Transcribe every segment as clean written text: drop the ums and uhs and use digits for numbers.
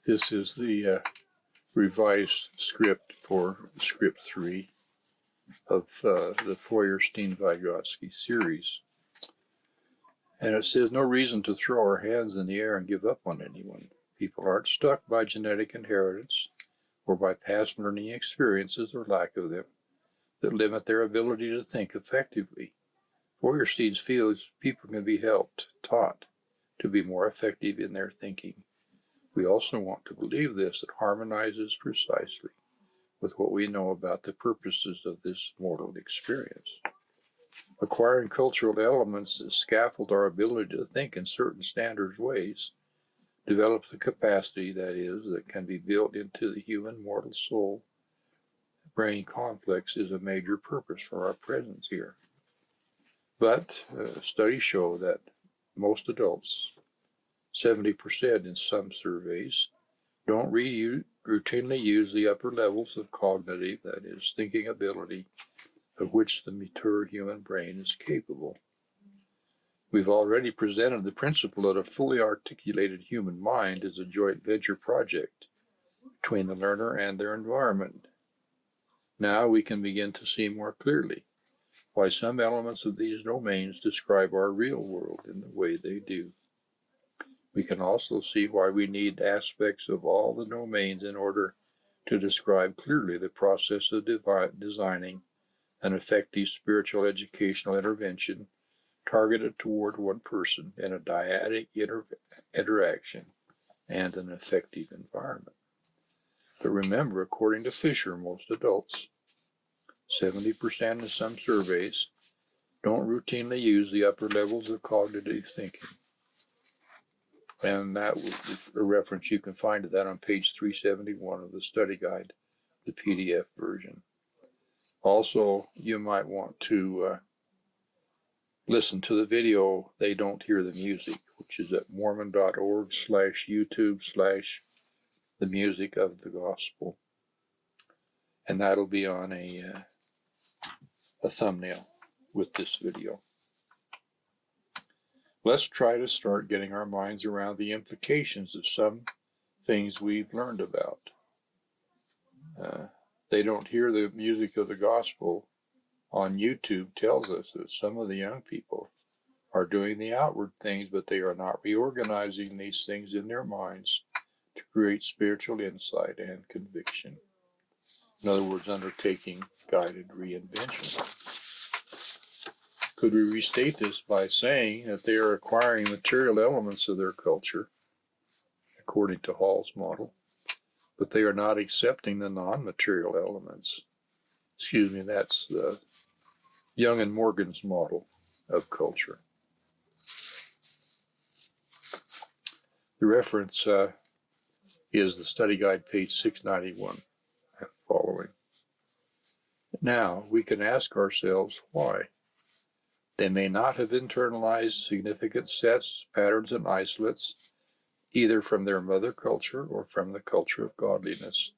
This is the revised script for script 3 of the Feuerstein-Vygotsky series. And it says, no reason to throw our hands in the air and give up on anyone. People aren't stuck by genetic inheritance or by past learning experiences or lack of them that limit their ability to think effectively. Feuerstein feels people can be helped, taught, to be more effective in their thinking. We also want to believe this, that harmonizes precisely with what we know about the purposes of this mortal experience. Acquiring cultural elements that scaffold our ability to think in certain standard ways develops the capacity, that can be built into the human mortal soul. The brain complex is a major purpose for our presence here. But studies show that most adults, 70% in some surveys, don't routinely use the upper levels of cognitive, that is, thinking ability, of which the mature human brain is capable. We've already presented the principle that a fully articulated human mind is a joint venture project between the learner and their environment. Now we can begin to see more clearly why some elements of these domains describe our real world in the way they do. We can also see why we need aspects of all the domains in order to describe clearly the process of designing an effective spiritual educational intervention targeted toward one person in a dyadic interaction and an effective environment. But remember, according to Fisher, most adults, 70% in some surveys, don't routinely use the upper levels of cognitive thinking. And that was a reference, you can find that on page 371 of the study guide, the PDF version. Also, you might want to listen to the video, They Don't Hear the Music, which is at mormon.org/YouTube/the music of the gospel. And that'll be on a thumbnail with this video. Let's try to start getting our minds around the implications of some things we've learned about. They Don't Hear the Music of the Gospel on YouTube tells us that some of the young people are doing the outward things, but they are not reorganizing these things in their minds to create spiritual insight and conviction. In other words, undertaking guided reinvention. Could we restate this by saying that they are acquiring material elements of their culture, according to Hall's model, but they are not accepting the non-material elements? That's Young and Morgan's model of culture. The reference is the study guide, page 691 and following. Now, we can ask ourselves why. They may not have internalized significant sets, patterns, and isolates, either from their mother culture or from the culture of godliness.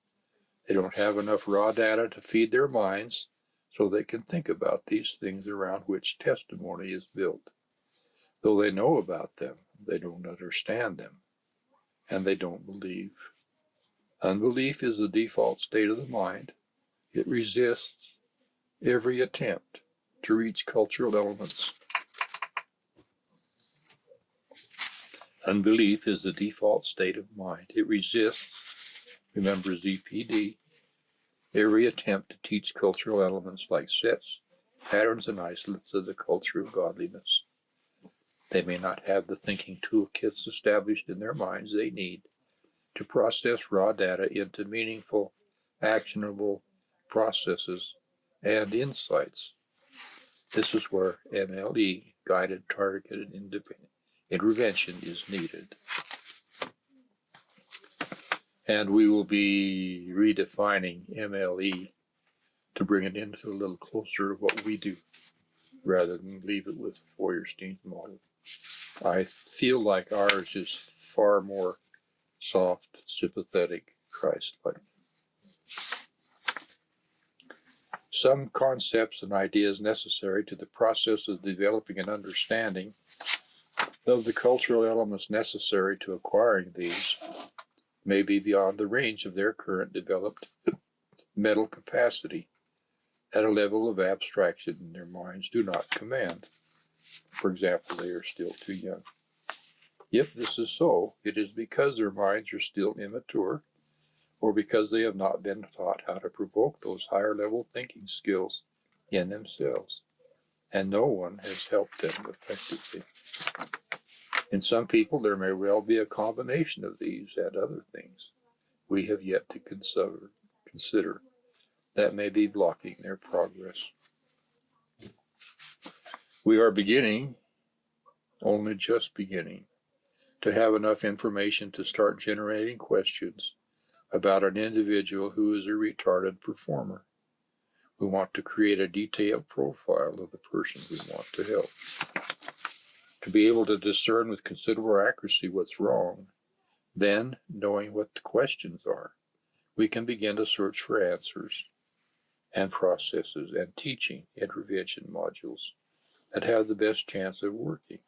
They don't have enough raw data to feed their minds so they can think about these things around which testimony is built. Though they know about them, they don't understand them, and they don't believe. Unbelief is the default state of the mind. It resists every attempt to reach cultural elements. Unbelief is the default state of mind. It resists, remember ZPD, every attempt to teach cultural elements like sets, patterns, and isolates of the culture of godliness. They may not have the thinking toolkits established in their minds they need to process raw data into meaningful, actionable processes and insights. This is where MLE, guided targeted intervention, is needed. And we will be redefining MLE to bring it into a little closer to what we do, rather than leave it with Feuerstein's model. I feel like ours is far more soft, sympathetic, Christ-like. Some concepts and ideas necessary to the process of developing an understanding of the cultural elements necessary to acquiring these may be beyond the range of their current developed mental capacity at a level of abstraction their minds do not command. For example, they are still too young. If this is so, it is because their minds are still immature, or because they have not been taught how to provoke those higher level thinking skills in themselves, and no one has helped them effectively. In some people, there may well be a combination of these and other things we have yet to consider that may be blocking their progress. We are beginning, only just beginning, to have enough information to start generating questions about an individual who is a retarded performer. We want to create a detailed profile of the person we want to help. To be able to discern with considerable accuracy what's wrong, then, knowing what the questions are, we can begin to search for answers and processes and teaching intervention modules that have the best chance of working.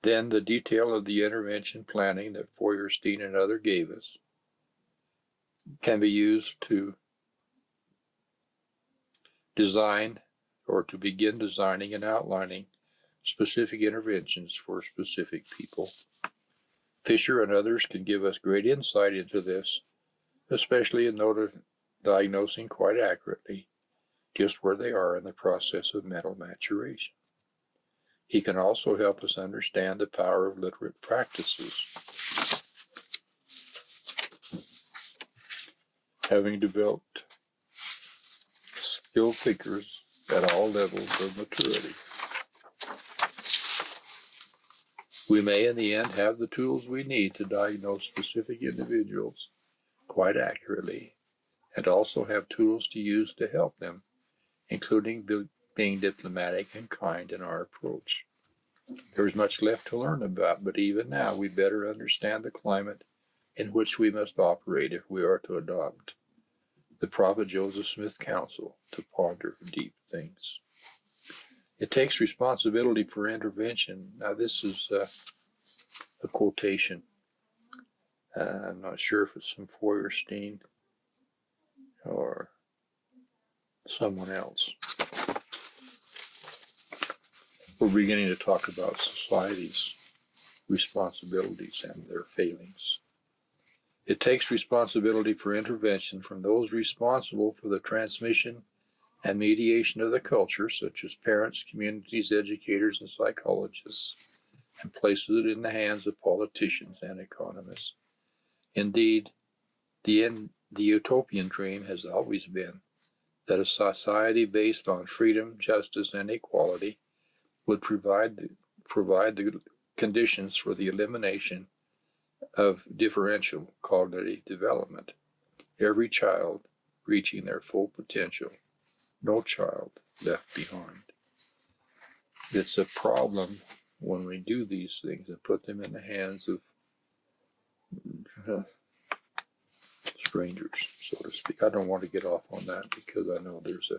Then the detail of the intervention planning that Feuerstein and others gave us can be used to design or to begin designing and outlining specific interventions for specific people. Fisher and others can give us great insight into this, especially in diagnosing quite accurately just where they are in the process of mental maturation. He can also help us understand the power of literate practices. Having developed skilled thinkers at all levels of maturity, we may in the end have the tools we need to diagnose specific individuals quite accurately, and also have tools to use to help them, including being diplomatic and kind in our approach. There is much left to learn about, but even now we better understand the climate in which we must operate if we are to adopt the Prophet Joseph Smith counsel to ponder deep things. It takes responsibility for intervention. Now this is a quotation. I'm not sure if it's from Feuerstein or someone else. We're beginning to talk about society's responsibilities and their failings. It takes responsibility for intervention from those responsible for the transmission and mediation of the culture, such as parents, communities, educators, and psychologists, and places it in the hands of politicians and economists. Indeed, the utopian dream has always been that a society based on freedom, justice, and equality would provide the conditions for the elimination of differential cognitive development, every child reaching their full potential, no child left behind. It's a problem when we do these things and put them in the hands of strangers, so to speak. I don't want to get off on that because I know there's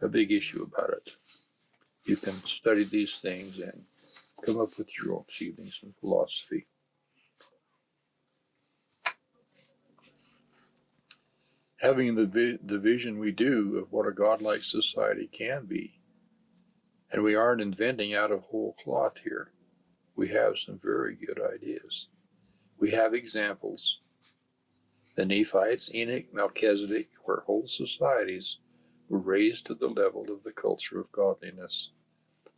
a big issue about it. You can study these things and come up with your own feelings and philosophy. Having the vision we do of what a godlike society can be, and we aren't inventing out of whole cloth here. We have some very good ideas. We have examples. The Nephites, Enoch, Melchizedek, where whole societies were raised to the level of the culture of godliness,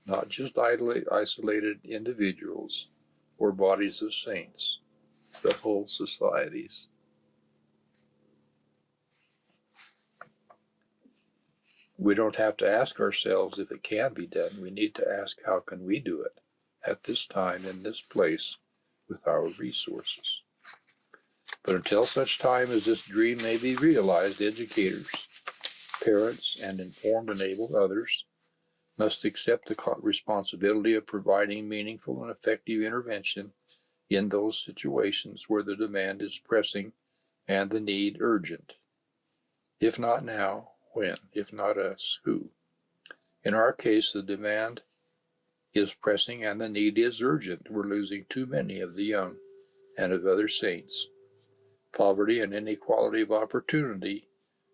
not just isolated individuals or bodies of saints, but whole societies. We don't have to ask ourselves if it can be done. We need to ask, how can we do it at this time, in this place, with our resources? But until such time as this dream may be realized, educators, parents, and informed and able others must accept the responsibility of providing meaningful and effective intervention in those situations where the demand is pressing and the need urgent. If not now, when? If not us, who? In our case, the demand is pressing and the need is urgent. We're losing too many of the young and of other saints. Poverty and inequality of opportunity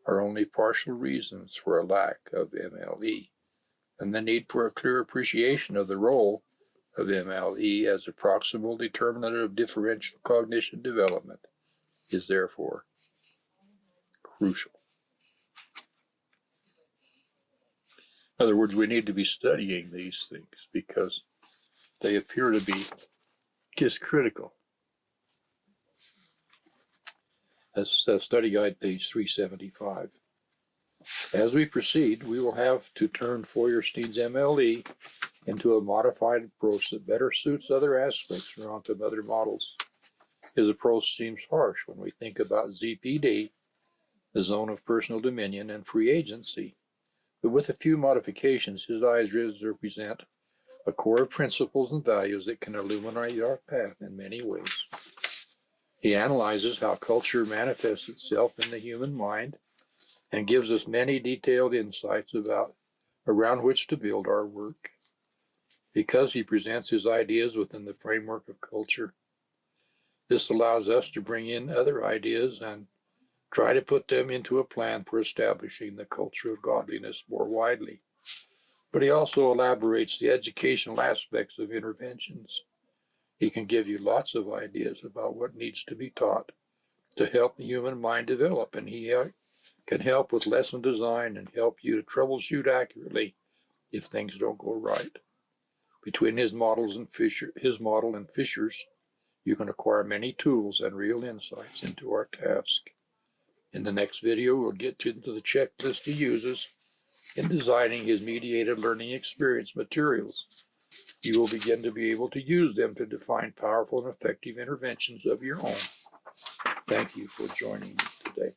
are only partial reasons for a lack of MLE, and the need for a clear appreciation of the role of MLE as a proximal determinant of differential cognition development is therefore crucial. In other words, we need to be studying these things because they appear to be just critical. That's study guide page 375. As we proceed, we will have to turn Feuerstein's MLE into a modified approach that better suits other aspects from other models. His approach seems harsh when we think about ZPD, the zone of personal dominion, and free agency. But with a few modifications, his ideas represent a core of principles and values that can illuminate our path in many ways. He analyzes how culture manifests itself in the human mind and gives us many detailed insights around which to build our work. Because he presents his ideas within the framework of culture, this allows us to bring in other ideas and try to put them into a plan for establishing the culture of godliness more widely. But he also elaborates the educational aspects of interventions. He can give you lots of ideas about what needs to be taught to help the human mind develop, and he can help with lesson design and help you to troubleshoot accurately if things don't go right. Between his model and Fisher's, you can acquire many tools and real insights into our task. In the next video, we'll get into the checklist he uses in designing his mediated learning experience materials. You will begin to be able to use them to define powerful and effective interventions of your own. Thank you for joining me today.